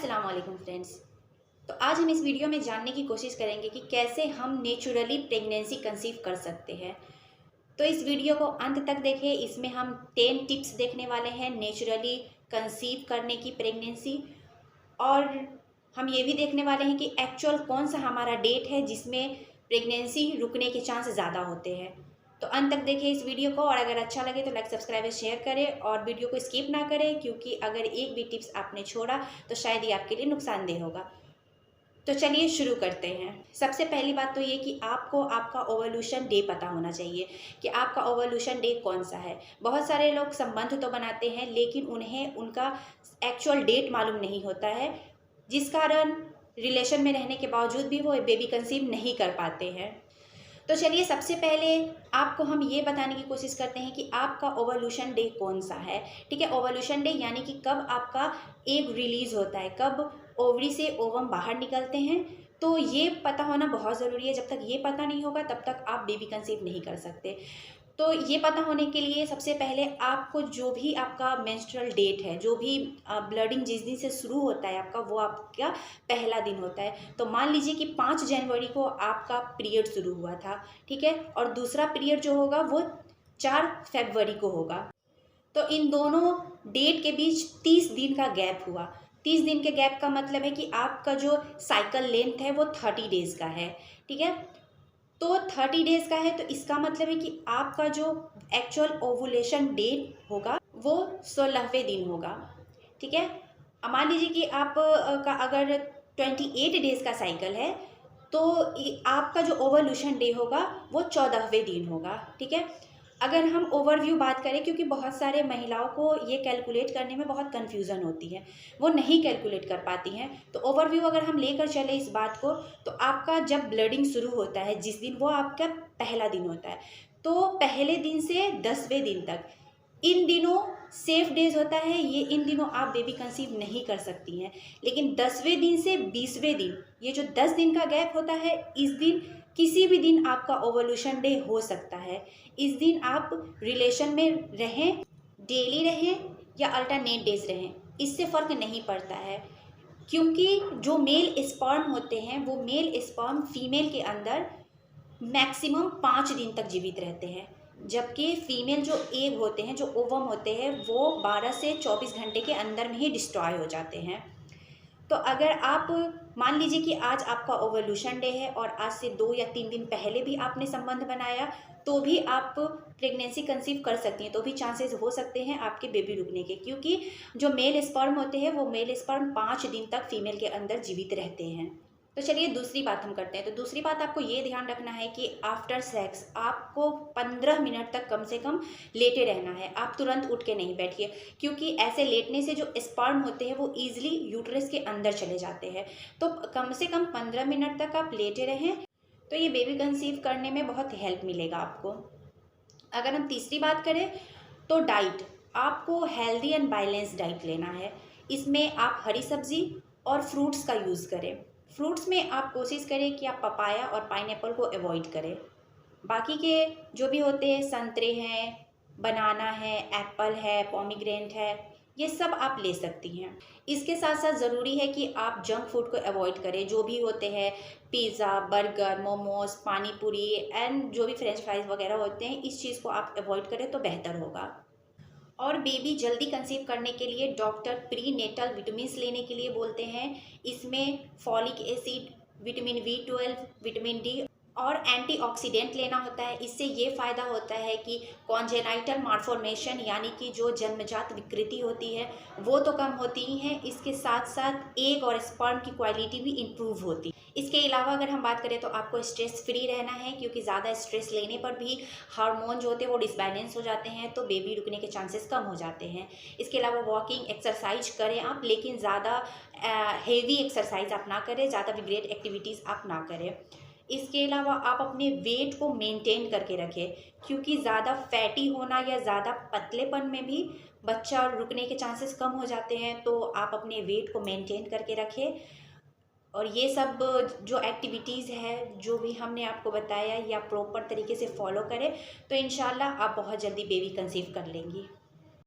अस्सलाम वालेकुम फ्रेंड्स। तो आज हम इस वीडियो में जानने की कोशिश करेंगे कि कैसे हम नेचुरली प्रेगनेंसी कंसीव कर सकते हैं। तो इस वीडियो को अंत तक देखें। इसमें हम 10 टिप्स देखने वाले हैं नेचुरली कंसीव करने की प्रेगनेंसी, और हम ये भी देखने वाले हैं कि एक्चुअल कौन सा हमारा डेट है जिसमें प्रेगनेंसी रुकने के चांस ज़्यादा होते हैं। तो अंत तक देखें इस वीडियो को, और अगर अच्छा लगे तो लाइक सब्सक्राइब शेयर करें और वीडियो को स्किप ना करें, क्योंकि अगर एक भी टिप्स आपने छोड़ा तो शायद ये आपके लिए नुकसानदेह होगा। तो चलिए शुरू करते हैं। सबसे पहली बात तो ये कि आपको आपका ओवल्यूशन डे पता होना चाहिए कि आपका ओवल्यूशन डे कौन सा है। बहुत सारे लोग संबंध तो बनाते हैं लेकिन उन्हें उनका एक्चुअल डेट मालूम नहीं होता है, जिस कारण रिलेशन में रहने के बावजूद भी वो बेबी कंसीव नहीं कर पाते हैं। तो चलिए सबसे पहले आपको हम ये बताने की कोशिश करते हैं कि आपका ओवल्यूशन डे कौन सा है। ठीक है, ओवल्यूशन डे यानी कि कब आपका एग रिलीज़ होता है, कब ओवरी से ओवम बाहर निकलते हैं। तो ये पता होना बहुत ज़रूरी है। जब तक ये पता नहीं होगा तब तक आप बेबी कंसीव नहीं कर सकते। तो ये पता होने के लिए सबसे पहले आपको जो भी आपका मेंस्ट्रुअल डेट है, जो भी ब्लडिंग जिस दिन से शुरू होता है आपका, वो आपका पहला दिन होता है। तो मान लीजिए कि 5 जनवरी को आपका पीरियड शुरू हुआ था, ठीक है, और दूसरा पीरियड जो होगा वो 4 फरवरी को होगा। तो इन दोनों डेट के बीच 30 दिन का गैप हुआ। 30 दिन के गैप का मतलब है कि आपका जो साइकिल लेंथ है वो 30 डेज़ का है। ठीक है, तो 30 डेज़ का है, तो इसका मतलब है कि आपका जो एक्चुअल ओवुलेशन डेट होगा वो 16वें दिन होगा। ठीक है, मान लीजिए कि आप का अगर 28 डेज़ का साइकिल है तो आपका जो ओवुलेशन डे होगा वो 14वें दिन होगा। ठीक है, अगर हम ओवरव्यू बात करें, क्योंकि बहुत सारे महिलाओं को ये कैलकुलेट करने में बहुत कन्फ्यूज़न होती है, वो नहीं कैलकुलेट कर पाती हैं। तो ओवरव्यू अगर हम लेकर चले इस बात को, तो आपका जब ब्लडिंग शुरू होता है जिस दिन, वो आपका पहला दिन होता है। तो पहले दिन से 10वें दिन तक इन दिनों सेफ डेज होता है। ये इन दिनों आप बेबी कंसीव नहीं कर सकती हैं। लेकिन 10वें दिन से 20वें दिन, ये जो 10 दिन का गैप होता है, इस दिन किसी भी दिन आपका ओवल्यूशन डे हो सकता है। इस दिन आप रिलेशन में रहें, डेली रहें या अल्टरनेट डेज रहें, इससे फ़र्क नहीं पड़ता है, क्योंकि जो मेल स्पर्म होते हैं वो मेल स्पर्म फीमेल के अंदर मैक्सिमम 5 दिन तक जीवित रहते हैं, जबकि फीमेल जो एग होते हैं, जो ओवम होते हैं, वो 12 से 24 घंटे के अंदर में ही डिस्ट्रॉय हो जाते हैं। तो अगर आप मान लीजिए कि आज आपका ओवल्यूशन डे है और आज से 2 या 3 दिन पहले भी आपने संबंध बनाया, तो भी आप प्रेगनेंसी कंसीव कर सकती हैं, तो भी चांसेस हो सकते हैं आपके बेबी रुकने के, क्योंकि जो मेल स्पर्म होते हैं वो मेल स्पर्म 5 दिन तक फीमेल के अंदर जीवित रहते हैं। तो चलिए दूसरी बात हम करते हैं। तो दूसरी बात आपको ये ध्यान रखना है कि आफ्टर सेक्स आपको 15 मिनट तक कम से कम लेटे रहना है। आप तुरंत उठ के नहीं बैठिए, क्योंकि ऐसे लेटने से जो स्पर्म होते हैं वो ईजिली यूट्रस के अंदर चले जाते हैं। तो कम से कम 15 मिनट तक आप लेटे रहें, तो ये बेबी कंसीव करने में बहुत हेल्प मिलेगा आपको। अगर हम तीसरी बात करें तो डाइट, आपको हेल्दी एंड बैलेंस डाइट लेना है। इसमें आप हरी सब्जी और फ्रूट्स का यूज़ करें। फ्रूट्स में आप कोशिश करें कि आप पपाया और पाइनएप्पल को अवॉइड करें। बाकी के जो भी होते हैं, संतरे हैं, बनाना है, एप्पल है, पोमीग्रेनेट है, ये सब आप ले सकती हैं। इसके साथ साथ ज़रूरी है कि आप जंक फूड को अवॉइड करें। जो भी होते हैं पिज़्ज़ा, बर्गर, मोमोज, पानी पूरी एंड जो भी फ्रेंच फ्राइज़ वगैरह होते हैं, इस चीज़ को आप अवॉइड करें तो बेहतर होगा। और बेबी जल्दी कंसीव करने के लिए डॉक्टर प्री नेटल विटामिन्स लेने के लिए बोलते हैं। इसमें folic acid, vitamin B12, vitamin D और एंटीऑक्सीडेंट लेना होता है। इससे ये फ़ायदा होता है कि कॉन्जेनाइटल माल्फॉर्मेशन यानी कि जो जन्मजात विकृति होती है वो तो कम होती ही है, इसके साथ साथ एग और स्पर्म की क्वालिटी भी इम्प्रूव होती है। इसके अलावा अगर हम बात करें तो आपको स्ट्रेस फ्री रहना है, क्योंकि ज़्यादा स्ट्रेस लेने पर भी हार्मोन जो होते हैं वो डिसबैलेंस हो जाते हैं, तो बेबी रुकने के चांसेस कम हो जाते हैं। इसके अलावा वॉकिंग एक्सरसाइज करें आप, लेकिन ज़्यादा हेवी एक्सरसाइज आप ना करें, ज़्यादा विग्रेट एक्टिविटीज़ आप ना करें। इसके अलावा आप अपने वेट को मेंटेन करके रखें, क्योंकि ज़्यादा फैटी होना या ज़्यादा पतलेपन में भी बच्चा रुकने के चांसेस कम हो जाते हैं। तो आप अपने वेट को मेंटेन करके रखें, और ये सब जो एक्टिविटीज़ है जो भी हमने आपको बताया या प्रॉपर तरीके से फॉलो करें, तो इंशाल्लाह आप बहुत जल्दी बेबी कंसीव कर लेंगी।